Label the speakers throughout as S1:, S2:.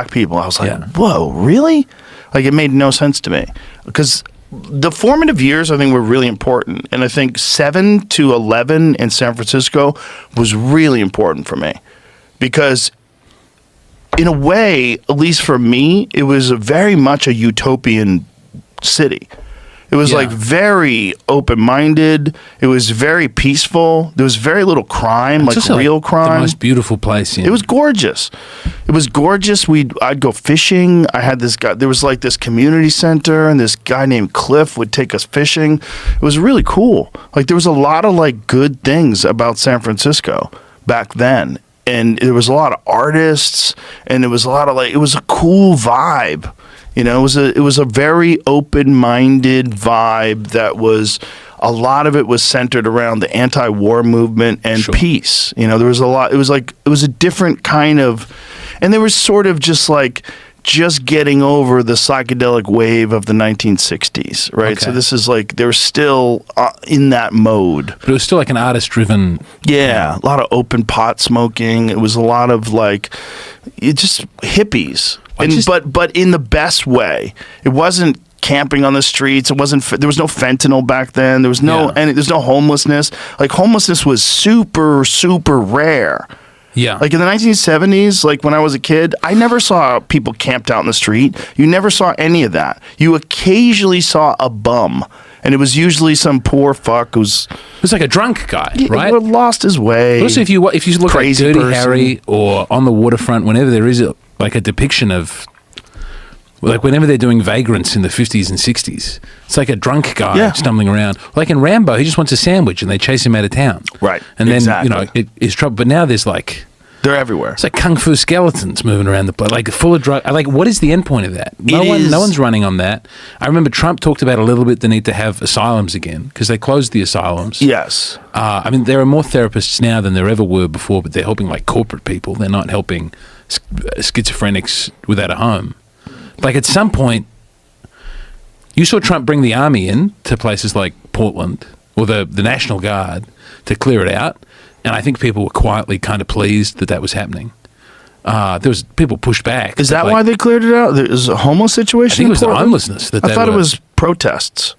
S1: black people. I was like, whoa, really? Like, it made no sense to me. Because the formative years, I think, were really important. And I think 7 to 11 in San Francisco was really important for me. Because in a way, at least for me, it was very much a utopian city. It was like very open-minded. It was very peaceful. There was very little crime, like real crime.
S2: The most beautiful place.
S1: It was gorgeous. It was gorgeous. I'd go fishing. I had this guy. There was like this community center, and this guy named Cliff would take us fishing. It was really cool. Like, there was a lot of like good things about San Francisco back then, and there was a lot of artists, and there was a lot of like, it was a cool vibe. You know, it was a very open-minded vibe that was, a lot of it was centered around the anti-war movement and peace. You know, there was a lot, it was a different kind of, and there was sort of just getting over the psychedelic wave of the 1960s, right? Okay. So this is like, they're still in that mode.
S2: But it was still like an artist-driven...
S1: Yeah, a lot of open pot smoking. It was a lot of like, just hippies. But in the best way. It wasn't camping on the streets. It wasn't. There was no fentanyl back then. There was no there's no homelessness. Like, homelessness was super, super rare.
S2: Yeah.
S1: Like, in the 1970s, like when I was a kid, I never saw people camped out in the street. You never saw any of that. You occasionally saw a bum. And it was usually some poor fuck who's...
S2: It was like a drunk guy, right?
S1: Lost his way.
S2: But also, if you look at Dirty Harry or On the Waterfront, whenever there is like a depiction of... Like, whenever they're doing vagrants in the 50s and 60s, it's like a drunk guy stumbling around. Like in Rambo, he just wants a sandwich and they chase him out of town.
S1: Right.
S2: And then, you know, it is trouble. But now there's like...
S1: They're everywhere.
S2: It's like kung fu skeletons moving around the place, like full of drug. Like, what is the end point of that? No one's running on that. I remember Trump talked about a little bit the need to have asylums again because they closed the asylums.
S1: Yes.
S2: I mean, there are more therapists now than there ever were before, but they're helping like corporate people. They're not helping schizophrenics without a home. Like, at some point, you saw Trump bring the army in to places like Portland or the National Guard to clear it out. And I think people were quietly kind of pleased that was happening. There was people pushed back.
S1: Is that why they cleared it out? There's a homeless situation.
S2: I think it was the homelessness.
S1: I thought it was protests.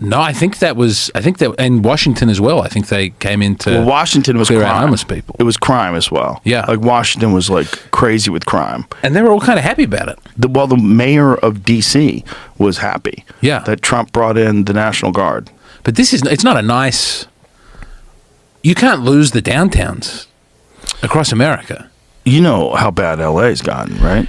S2: No, I think that in Washington as well. I think they came in to
S1: Washington was
S2: clear
S1: crime.
S2: out homeless people.
S1: It was crime as well.
S2: Yeah,
S1: like Washington was like crazy with crime,
S2: and they were all kind of happy about it.
S1: The mayor of D.C. was happy.
S2: Yeah,
S1: that Trump brought in the National Guard.
S2: But it's not a nice. You can't lose the downtowns across America.
S1: You know how bad LA's gotten, right?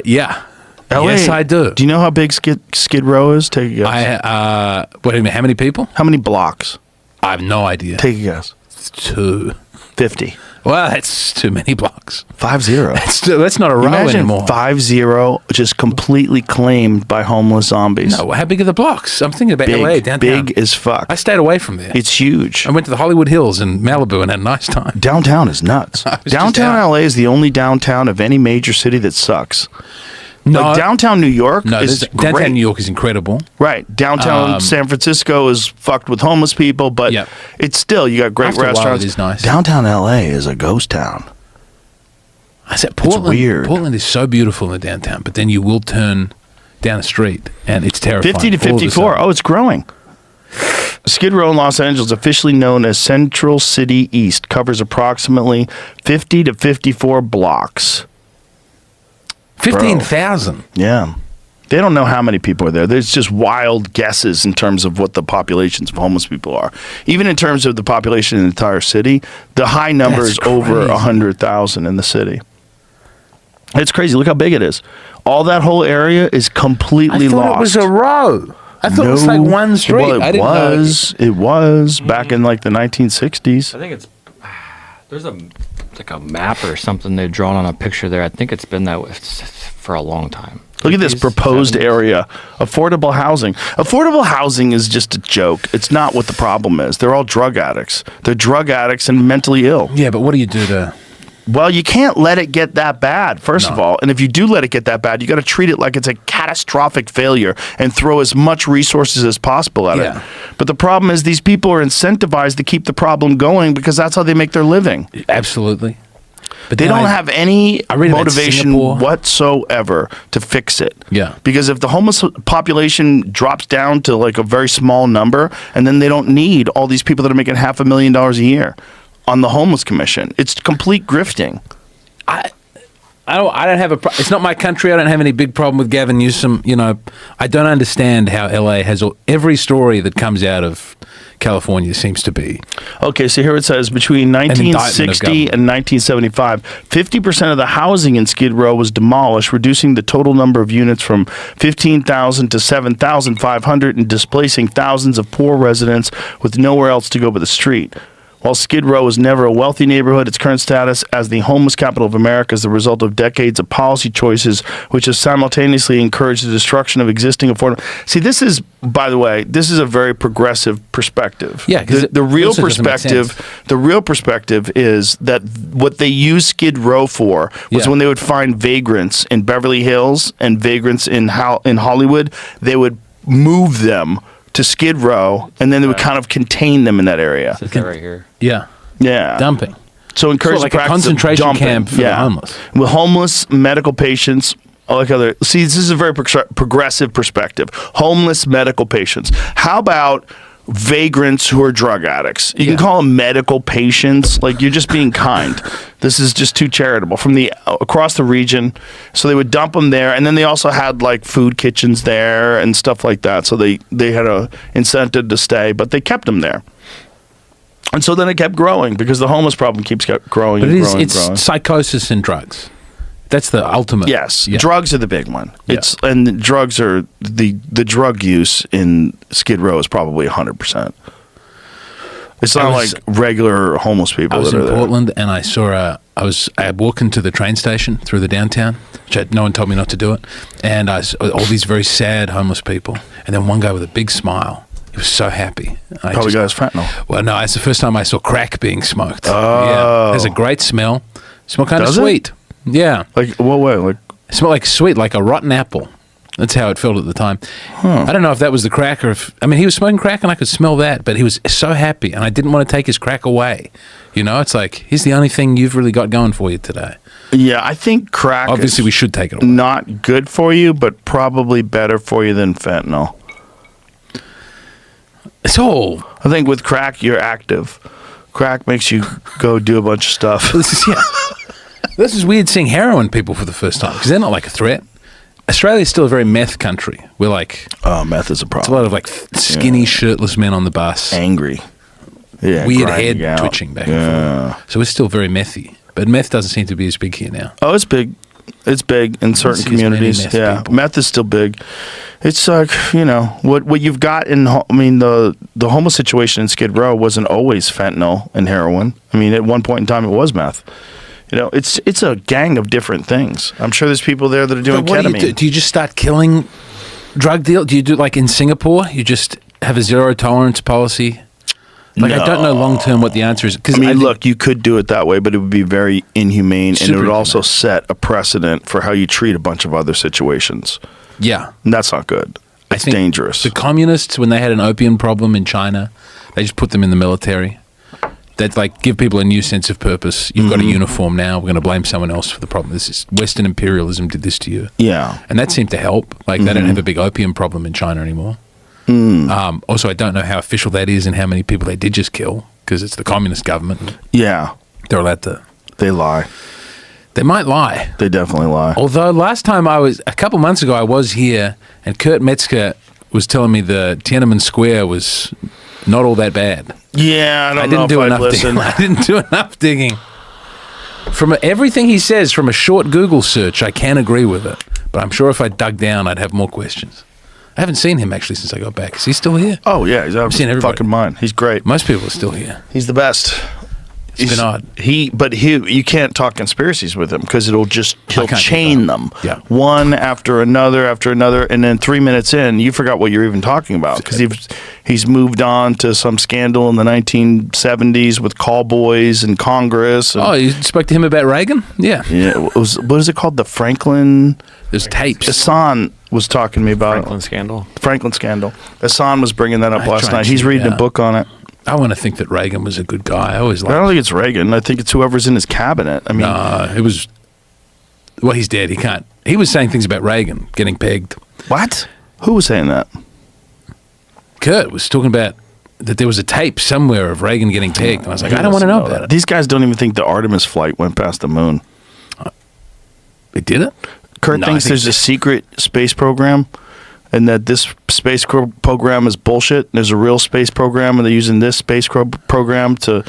S2: Yeah.
S1: LA,
S2: yes, I do.
S1: Do you know how big Skid Row is? Take a guess.
S2: What do you mean? How many people?
S1: How many blocks?
S2: I have no idea.
S1: Take a guess. 250.
S2: Well, that's too many blocks.
S1: 50.
S2: That's not a row anymore.
S1: 50 just completely claimed by homeless zombies.
S2: No, how big are the blocks? I'm thinking about LA downtown.
S1: Big as fuck.
S2: I stayed away from there.
S1: It's huge.
S2: I went to the Hollywood Hills in Malibu and had a nice time.
S1: Downtown is nuts. Downtown LA is the only downtown of any major city that sucks. No, like downtown New York is great.
S2: Downtown New York is incredible.
S1: Right. Downtown San Francisco is fucked with homeless people, but it's still, you got great restaurants.
S2: It is nice.
S1: Downtown LA is a ghost town.
S2: I said Portland.
S1: It's weird.
S2: Portland is so beautiful in the downtown, but then you will turn down the street and it's terrifying.
S1: 50 to 54. Oh, it's growing. Skid Row in Los Angeles, officially known as Central City East, covers approximately 50 to 54 blocks.
S2: 15,000.
S1: Yeah. They don't know how many people are there. There's just wild guesses in terms of what the populations of homeless people are. Even in terms of the population in the entire city, the high number is over 100,000 in the city. It's crazy. Look how big it is. All that whole area is completely lost.
S2: I thought it was a row. I thought it was like one street.
S1: Well, it was back in like the 1960s.
S3: I think it's there's like a map or something they've drawn on a picture there. I think it's been that way for a long time.
S1: Look at this proposed area. Affordable housing. Affordable housing is just a joke. It's not what the problem is. They're all drug addicts. They're drug addicts and mentally ill.
S2: Yeah, but what do you do to...
S1: Well, you can't let it get that bad, first of all. And if you do let it get that bad, you got to treat it like it's a catastrophic failure and throw as much resources as possible at it. But the problem is these people are incentivized to keep the problem going because that's how they make their living.
S2: Absolutely. But
S1: they
S2: then
S1: don't have any
S2: I read about
S1: motivation
S2: Singapore.
S1: whatsoever to fix it.
S2: Yeah.
S1: Because if the homeless population drops down to like a very small number, and then they don't need all these people that are making $500,000 a year on the homeless commission, it's complete grifting.
S2: I don't have it's not my country. I don't have any big problem with Gavin Newsom. You know, I don't understand how LA has every story that comes out of California seems to be.
S1: Okay, so here it says between
S2: indictment of
S1: 1960 and 1975, 50% of the housing in Skid Row was demolished, reducing the total number of units from 15,000 to 7,500 and displacing thousands of poor residents with nowhere else to go but the street. While Skid Row was never a wealthy neighborhood, its current status as the homeless capital of America is the result of decades of policy choices which have simultaneously encouraged the destruction of existing affordable. See, this is, by the way, this is a very progressive perspective.
S2: Yeah, because
S1: the real perspective is that what they used Skid Row for was when they would find vagrants in Beverly Hills and vagrants in Hollywood, they would move them to Skid Row, and then they would kind of contain them in that area.
S3: Is that right here?
S2: Yeah.
S1: Yeah.
S2: Dumping.
S1: So encourage
S2: Sort of like
S1: the
S2: a
S1: practice of
S2: concentration
S1: dumping.
S2: camp for the homeless.
S1: With homeless, medical patients, see, this is a very progressive perspective. Homeless medical patients. How about vagrants who are drug addicts? You can call them medical patients. Like, you're just being kind. This is just too charitable. From across the region, so they would dump them there, and then they also had like food kitchens there and stuff like that. So they had a incentive to stay, but they kept them there. And so then it kept growing because the homeless problem keeps growing.
S2: But
S1: and growing.
S2: it's psychosis and drugs. That's the ultimate.
S1: Yes,
S2: Yeah.
S1: drugs are the big one.
S2: Yeah.
S1: And drugs are the drug use in Skid Row is probably 100%. It's not like regular homeless people.
S2: I was
S1: that
S2: in
S1: are
S2: Portland and I saw I walked into the train station through the downtown, which no one told me not to do it, and I saw all these very sad homeless people, and then one guy with a big smile. He was so happy.
S1: Probably got his fentanyl.
S2: Well, no, it's the first time I saw crack being smoked.
S1: Oh.
S2: Yeah, it has a great smell. Smell kind
S1: Does
S2: of
S1: it?
S2: sweet. Yeah.
S1: Like what way? Like
S2: It smelled like sweet, like a rotten apple. That's how it felt at the time. I don't know if that was the crack or if... I mean, he was smoking crack and I could smell that, but he was so happy and I didn't want to take his crack away. You know, it's like, here's the only thing you've really got going for you today.
S1: Yeah, I think crack
S2: Obviously,
S1: is
S2: we should take it away.
S1: not good for you, but probably better for you than fentanyl.
S2: It's all...
S1: I think with crack, you're active. Crack makes you go do a bunch of stuff.
S2: This is weird seeing heroin people for the first time because they're not like a threat. Australia's still a very meth country. We're like...
S1: Oh, meth is a
S2: It's a
S1: problem.
S2: lot of like skinny, shirtless men on the bus.
S1: Angry. Yeah,
S2: Weird
S1: grinding
S2: head
S1: out.
S2: twitching back and forth. So we're still very methy. But meth doesn't seem to be as big here now.
S1: Oh, it's big. It's big in certain
S2: see as many
S1: communities.
S2: meth
S1: Yeah,
S2: people.
S1: meth is still big. It's like, you know, what you've got in. I mean, the homeless situation in Skid Row wasn't always fentanyl and heroin. I mean, at one point in time, it was meth. You know, it's a gang of different things. I'm sure there's people there that are doing
S2: But what
S1: ketamine.
S2: do? Do you just start killing drug deal? Do you do like in Singapore? You just have a zero tolerance policy? Like, I don't know long term what the answer is.
S1: I mean, look, you could do it that way, but it would be very inhumane, and it
S2: Super
S1: would also
S2: inhumane.
S1: set a precedent for how you treat a bunch of other situations.
S2: Yeah.
S1: And that's not good.
S2: I
S1: It's
S2: think
S1: dangerous.
S2: The communists, when they had an opium problem in China, they just put them in the military. They'd like give people a new sense of purpose. You've got a uniform now. We're going to blame someone else for the problem. This is Western imperialism did this to you.
S1: Yeah.
S2: And that seemed to help. Like, they don't have a big opium problem in China anymore. Also, I don't know how official that is and how many people they did just kill because it's the communist government.
S1: Yeah.
S2: They're allowed to.
S1: They lie.
S2: They might lie.
S1: They definitely lie.
S2: Although last time a couple months ago, I was here and Kurt Metzger was telling me the Tiananmen Square was not all that bad.
S1: Yeah, I don't know if I'd listen.
S2: digging. I didn't do enough digging. From everything he says, from a short Google search, I can agree with it. But I'm sure if I dug down, I'd have more questions. I haven't seen him actually since I got back. Is he still here?
S1: Oh, yeah. He's out of
S2: seen
S1: his
S2: everybody.
S1: fucking mind. He's great.
S2: Most people are still here.
S1: He's the best.
S2: It's been odd.
S1: You can't talk conspiracies with him because he'll
S2: can't do
S1: chain
S2: that.
S1: them,
S2: Yeah.
S1: one after another, and then 3 minutes in, you forgot what you're even talking about because he's moved on to some scandal in the 1970s with call boys and Congress. And,
S2: Oh, you spoke to him about Reagan? Yeah.
S1: yeah, what is it called? The Franklin.
S2: There's tapes.
S1: Hassan was talking to me about
S3: Franklin scandal.
S1: Franklin scandal. Hassan was bringing that up
S2: I
S1: last
S2: tried
S1: night.
S2: to
S1: He's
S2: check it
S1: reading a
S2: out.
S1: book on it.
S2: I want to think that Reagan was a good guy. I always
S1: I
S2: like.
S1: don't think it's Reagan. I think it's whoever's in his cabinet. I mean,
S2: It was. Well, he's dead. He can't. He was saying things about Reagan getting pegged.
S1: what? Who was saying that?
S2: Kurt was talking about that there was a tape somewhere of Reagan getting pegged. And I was like, I don't want to know about it.
S1: These guys don't even think the Artemis flight went past the moon.
S2: They did it?
S1: Kurt
S2: No, I
S1: thinks
S2: think
S1: there's a secret space program and that this space program is bullshit. There's a real space program and they're using this space program to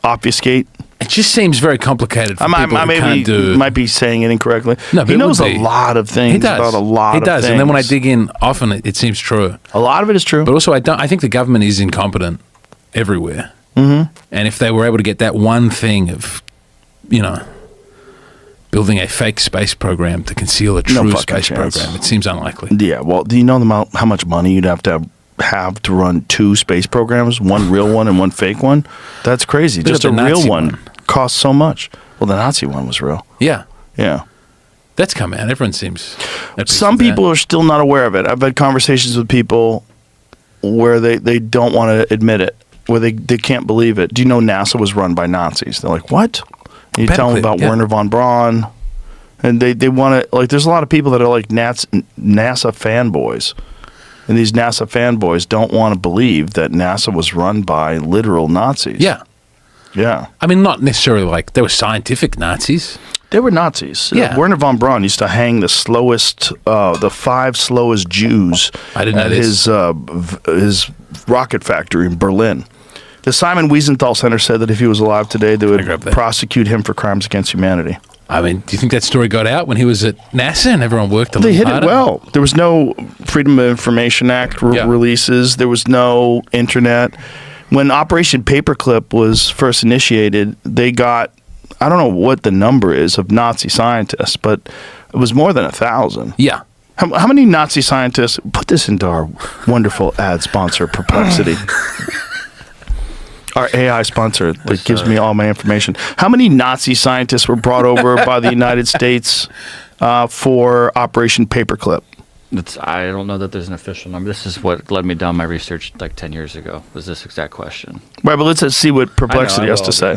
S1: obfuscate.
S2: It just seems very complicated for people who can't do.
S1: Might be saying it incorrectly.
S2: No, but
S1: he
S2: it
S1: knows
S2: would
S1: a
S2: be.
S1: lot of things
S2: He does.
S1: about a lot
S2: He
S1: of
S2: does.
S1: things.
S2: And then when I dig in, often it seems true.
S1: a lot of it is true.
S2: But also, I think the government is incompetent everywhere. Mm-hmm. And if they were able to get that one thing of, building a fake space program to conceal a true
S1: fucking
S2: space
S1: chance.
S2: program, it seems unlikely.
S1: Yeah, well, do you know how much money you'd have to run 2 space programs, one real one and one fake one? That's crazy.
S2: Look
S1: Just
S2: at
S1: a
S2: the
S1: real
S2: Nazi
S1: one
S2: one.
S1: costs so much. Well, the Nazi one was real.
S2: Yeah.
S1: Yeah.
S2: That's come out. Everyone seems. at peace
S1: Some
S2: with that.
S1: people are still not aware of it. I've had conversations with people where they don't want to admit it, where they can't believe it. Do you know NASA was run by Nazis? They're like, what? And you tell them about
S2: Yeah.
S1: Werner von Braun. And they want to, there's a lot of people that are like NASA fanboys. And these NASA fanboys don't want to believe that NASA was run by literal Nazis.
S2: Yeah.
S1: Yeah.
S2: I mean, not necessarily like they were scientific Nazis.
S1: They were Nazis.
S2: Yeah.
S1: Werner von Braun used to hang the 5 slowest Jews
S2: I didn't know
S1: at
S2: this.
S1: his rocket factory in Berlin. The Simon Wiesenthal Center said that if he was alive today, they would
S2: grab that.
S1: prosecute him for crimes against humanity.
S2: I mean, do you think that story got out when he was at NASA and everyone worked a
S1: They
S2: little
S1: hit
S2: harder?
S1: it well. There was no Freedom of Information Act
S2: Yeah.
S1: releases. There was no internet. When Operation Paperclip was first initiated, they got, I don't know what the number is of Nazi scientists, but it was more than 1,000.
S2: Yeah.
S1: How many Nazi scientists, put this into our wonderful ad sponsor, Perplexity. Our AI sponsor that gives me all my information. How many Nazi scientists were brought over by the United States for Operation Paperclip?
S3: I don't know that there's an official number. This is what led me down my research like 10 years ago, was this exact question.
S1: Right, but let's see what Perplexity has to say.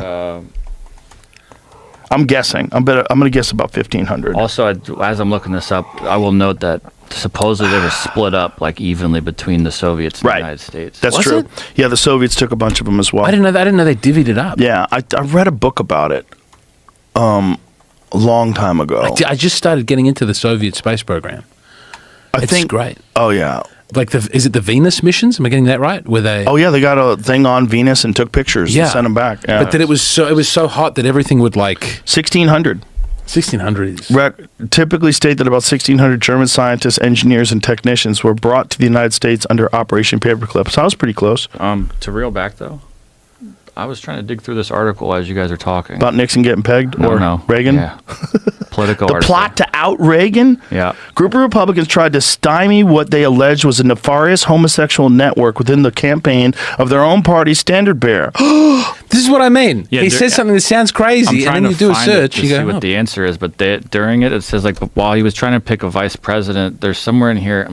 S1: I'm guessing. I'm going to guess about 1,500.
S3: Also, as I'm looking this up, I will note that supposedly they were split up like evenly between the Soviets and
S1: Right.
S3: the United States.
S1: That's
S2: Was
S1: true.
S2: it?
S1: Yeah, the Soviets took a bunch of them as well.
S2: I didn't know they divvied it up.
S1: Yeah, I read a book about it a long time ago.
S2: I just started getting into the Soviet space program.
S1: I
S2: It's
S1: think
S2: great.
S1: Oh yeah.
S2: Like is it the Venus missions? Am I getting that right? Where they?
S1: Oh yeah, they got a thing on Venus and took pictures and sent them back. Yeah.
S2: But then it was so hot that everything would like
S1: 1,600.
S2: 1600s.
S1: Typically state that about 1,600 German scientists, engineers, and technicians were brought to the United States under Operation Paperclip. So I was pretty close.
S3: To reel back though, I was trying to dig through this article as you guys are talking.
S1: About Nixon getting pegged or
S3: no.
S1: Reagan?
S3: Yeah. Political
S1: The
S3: article.
S1: plot to out Reagan?
S3: Yeah.
S1: Group of Republicans tried to stymie what they alleged was a nefarious homosexual network within the campaign of their own party's standard bearer.
S2: This is what I mean.
S3: Yeah,
S2: he says something that sounds crazy, and then you do a search.
S3: to
S2: You
S3: see
S2: go,
S3: what
S2: oh.
S3: the answer is, but during it says like while he was trying to pick a vice president, there's somewhere in here.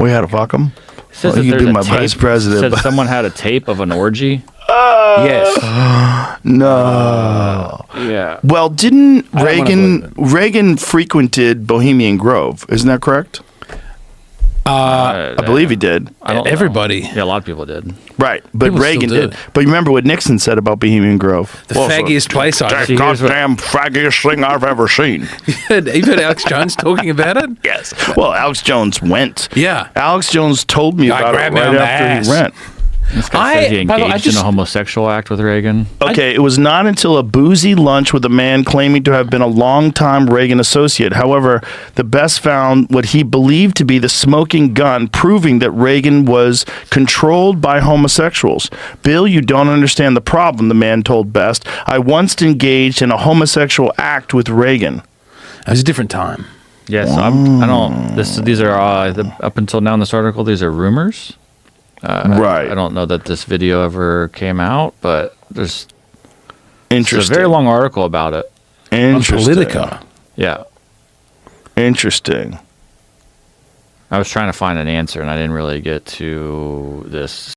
S1: We had to fuck him?
S3: It says
S1: Well,
S3: that
S1: you can
S3: there's
S1: be
S3: a
S1: my
S3: tape-
S1: vice president,
S3: Said
S1: but-
S3: someone had a tape of an orgy.
S2: Yes.
S1: No.
S3: Yeah.
S1: Well, didn't
S2: I don't wanna believe
S1: Reagan frequented Bohemian Grove? Isn't that correct? I believe he did.
S3: I don't know.
S2: Everybody.
S3: Yeah, a lot of people did.
S1: Right, but
S2: People still
S1: Reagan
S2: do
S1: did.
S2: it.
S1: But you remember what Nixon said about Bohemian Grove?
S2: The faggiest place I've
S3: See, here's what-
S1: goddamn faggiest thing I've ever seen.
S2: heard. You've heard Alex Jones talking about it?
S1: Yes. Well, Alex Jones went.
S2: Yeah.
S1: Alex Jones told me
S2: I
S1: about it
S2: grabbed me
S1: right
S2: on the
S1: after
S2: ass.
S1: he went.
S3: This guy says he
S2: by the way,
S3: engaged in a homosexual act with Reagan.
S1: Okay, it was not until a boozy lunch with a man claiming to have been a longtime Reagan associate. However, the Best found what he believed to be the smoking gun, proving that Reagan was controlled by homosexuals. Bill, you don't understand the problem, the man told Best. I once engaged in a homosexual act with Reagan.
S2: It was a different time.
S3: Yeah, so I don't. These are up until now in this article. These are rumors.
S1: Right.
S3: I don't know that this video ever came out, but there's it's
S1: Interesting.
S3: a very long article about it.
S2: On
S1: Interesting.
S2: Politica.
S3: Yeah.
S1: Interesting.
S3: I was trying to find an answer and I didn't really get to this